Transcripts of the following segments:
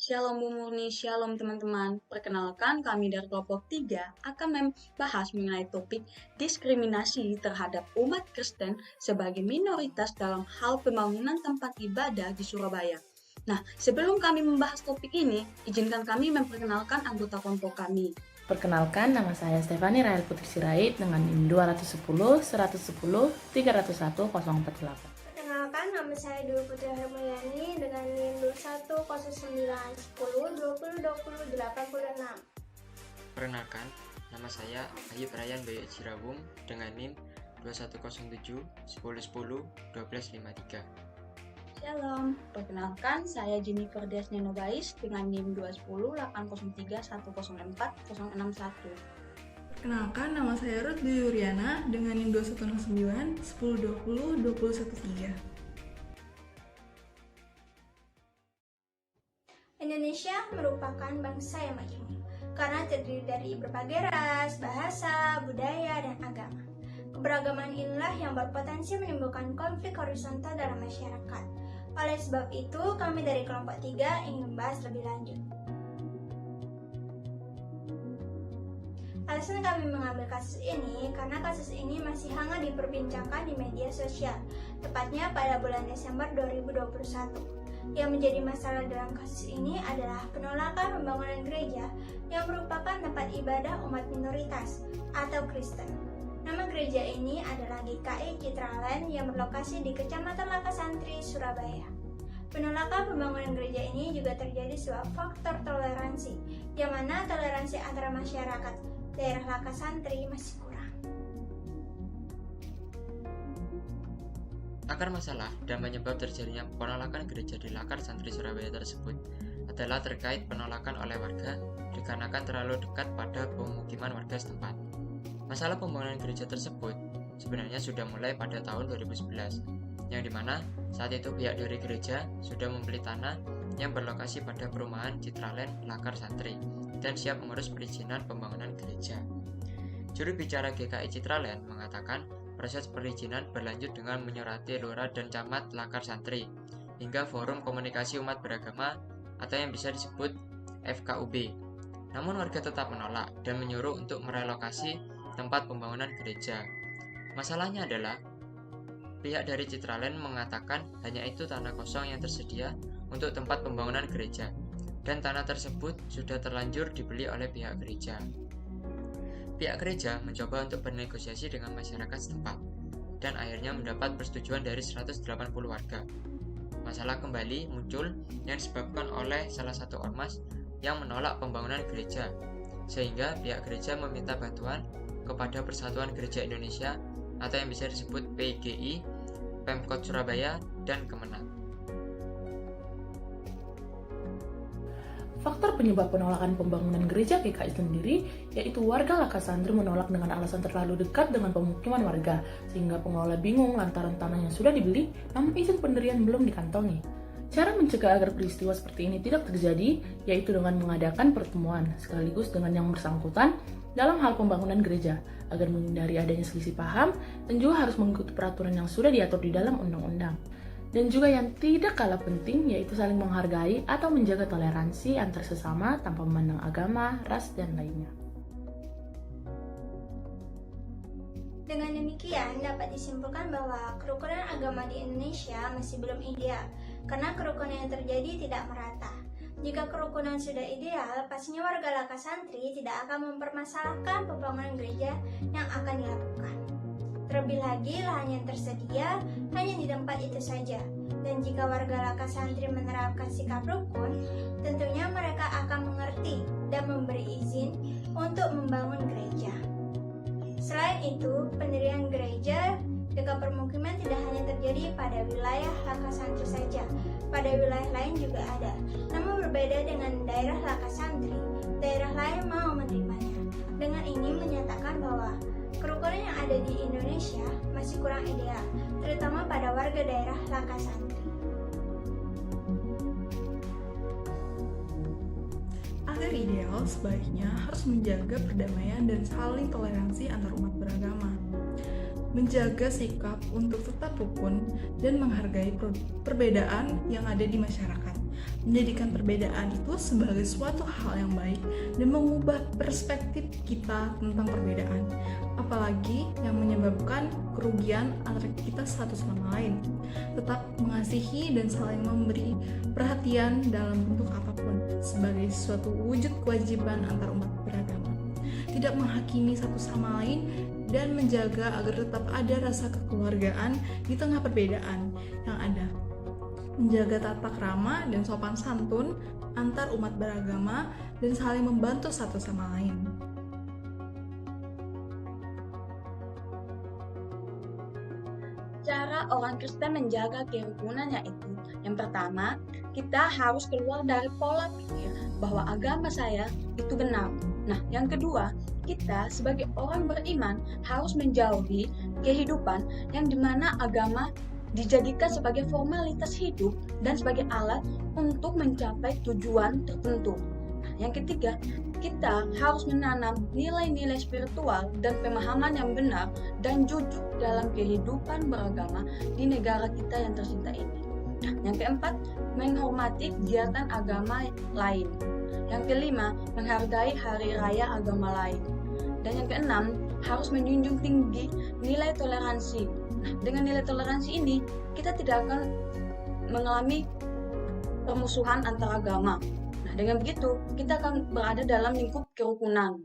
Shalom Bu Murni, Shalom teman-teman. Perkenalkan kami dari kelompok 3 akan membahas mengenai topik diskriminasi terhadap umat Kristen sebagai minoritas dalam hal pembangunan tempat ibadah di Surabaya. Nah, sebelum kami membahas topik ini, izinkan kami memperkenalkan anggota kelompok kami. Perkenalkan, nama saya Stefani Rahel Putri Sirait dengan NIM 210 110 301 048. Perkenalkan, nama saya Dwi Putri Hermayani dengan NIM 210910 20 20 86. Perkenalkan, nama saya Ayu Prayan Bayu Jirawung dengan NIM 2107 1010 1253. Shalom, perkenalkan saya Jennifer Desnya Nobais dengan NIM 210 803 104 061. Perkenalkan, nama saya Ruth Dwi Yuryana dengan NIM 2109 1020 213. Indonesia merupakan bangsa yang majmuk karena terdiri dari berbagai ras, bahasa, budaya, dan agama. Keberagaman inilah yang berpotensi menimbulkan konflik horizontal dalam masyarakat. Oleh sebab itu, kami dari kelompok 3 ingin membahas lebih lanjut. Alasan kami mengambil kasus ini karena kasus ini masih hangat diperbincangkan di media sosial, tepatnya pada bulan Desember 2021. Yang menjadi masalah dalam kasus ini adalah penolakan pembangunan gereja yang merupakan tempat ibadah umat minoritas atau Kristen. Nama gereja ini adalah GKI Citraland yang berlokasi di Kecamatan Lakasantri, Surabaya. Penolakan pembangunan gereja ini juga terjadi sebab faktor toleransi, yang mana toleransi antara masyarakat daerah Lakasantri masih kurang. Akar masalah dan penyebab terjadinya penolakan gereja di Lakar Santri Surabaya tersebut adalah terkait penolakan oleh warga dikarenakan terlalu dekat pada pemukiman warga setempat. Masalah pembangunan gereja tersebut sebenarnya sudah mulai pada tahun 2011, yang dimana saat itu pihak dari gereja sudah membeli tanah yang berlokasi pada perumahan Citraland Lakar Santri dan siap mengurus perizinan pembangunan gereja. Juru bicara GKI Citraland mengatakan proses perizinan berlanjut dengan menyurati lurah dan camat Lakar Santri hingga forum komunikasi umat beragama atau yang bisa disebut FKUB. Namun warga tetap menolak dan menyuruh untuk merelokasi tempat pembangunan gereja. Masalahnya adalah pihak dari Citraland mengatakan hanya itu tanah kosong yang tersedia untuk tempat pembangunan gereja, dan tanah tersebut sudah terlanjur dibeli oleh pihak gereja. Pihak gereja mencoba untuk bernegosiasi dengan masyarakat setempat, dan akhirnya mendapat persetujuan dari 180 warga. Masalah kembali muncul yang disebabkan oleh salah satu ormas yang menolak pembangunan gereja, sehingga pihak gereja meminta bantuan kepada Persatuan Gereja Indonesia atau yang bisa disebut PGI, Pemkot Surabaya, dan Kemenang. Faktor penyebab penolakan pembangunan gereja GKI sendiri yaitu warga Lakasantri menolak dengan alasan terlalu dekat dengan pemukiman warga, sehingga pengelola bingung lantaran tanah yang sudah dibeli namun izin pendirian belum dikantongi. Cara mencegah agar peristiwa seperti ini tidak terjadi yaitu dengan mengadakan pertemuan sekaligus dengan yang bersangkutan dalam hal pembangunan gereja agar menghindari adanya selisih paham, dan juga harus mengikuti peraturan yang sudah diatur di dalam undang-undang. Dan juga yang tidak kalah penting yaitu saling menghargai atau menjaga toleransi antar sesama tanpa memandang agama, ras, dan lainnya. Dengan demikian, dapat disimpulkan bahwa kerukunan agama di Indonesia masih belum ideal, karena kerukunan yang terjadi tidak merata. Jika kerukunan sudah ideal, pastinya warga Lakasantri tidak akan mempermasalahkan pembangunan gereja yang akan dilakukan. Terlebih lagi, lahan yang tersedia hanya di tempat itu saja. Dan jika warga Lakasantri menerapkan sikap rukun, tentunya mereka akan mengerti dan memberi izin untuk membangun gereja. Selain itu, pendirian gereja dekat permukiman tidak hanya terjadi pada wilayah Lakasantri saja, pada wilayah lain juga ada. Namun berbeda dengan daerah Lakasantri, daerah lain mau menerimanya. Dengan ini menyatakan bahwa kerukunan yang ada di Indonesia masih kurang ideal, terutama pada warga daerah Lakasantri. Agar ideal, sebaiknya harus menjaga perdamaian dan saling toleransi antar umat beragama. menjaga sikap untuk tetap rukun dan menghargai perbedaan yang ada di masyarakat. Menjadikan perbedaan itu sebagai suatu hal yang baik dan mengubah perspektif kita tentang perbedaan, apalagi yang menyebabkan kerugian antara kita satu sama lain. Tetap mengasihi dan saling memberi perhatian dalam bentuk apapun sebagai suatu wujud kewajiban antar umat beragama. Tidak menghakimi satu sama lain dan menjaga agar tetap ada rasa kekeluargaan di tengah perbedaan yang ada. Menjaga tata krama dan sopan santun antar umat beragama dan saling membantu satu sama lain. Cara orang Kristen menjaga kerukunannya itu, yang pertama, kita harus keluar dari pola pikir bahwa agama saya itu benar. Nah, yang kedua, kita sebagai orang beriman harus menjauhi kehidupan yang dimana agama dijadikan sebagai formalitas hidup dan sebagai alat untuk mencapai tujuan tertentu. Nah, yang ketiga, kita harus menanam nilai-nilai spiritual dan pemahaman yang benar dan jujur dalam kehidupan beragama di negara kita yang tercinta ini. Nah, yang keempat, menghormati kegiatan agama lain. Yang kelima, menghargai hari raya agama lain. Dan yang keenam, harus menjunjung tinggi nilai toleransi. Nah, dengan nilai toleransi ini, kita tidak akan mengalami permusuhan antar agama. Nah, dengan begitu, kita akan berada dalam lingkup kerukunan.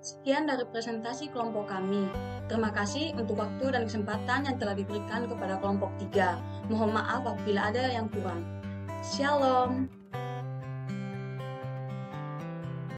Sekian dari presentasi kelompok kami. Terima kasih untuk waktu dan kesempatan yang telah diberikan kepada kelompok 3. Mohon maaf apabila ada yang kurang. Shalom.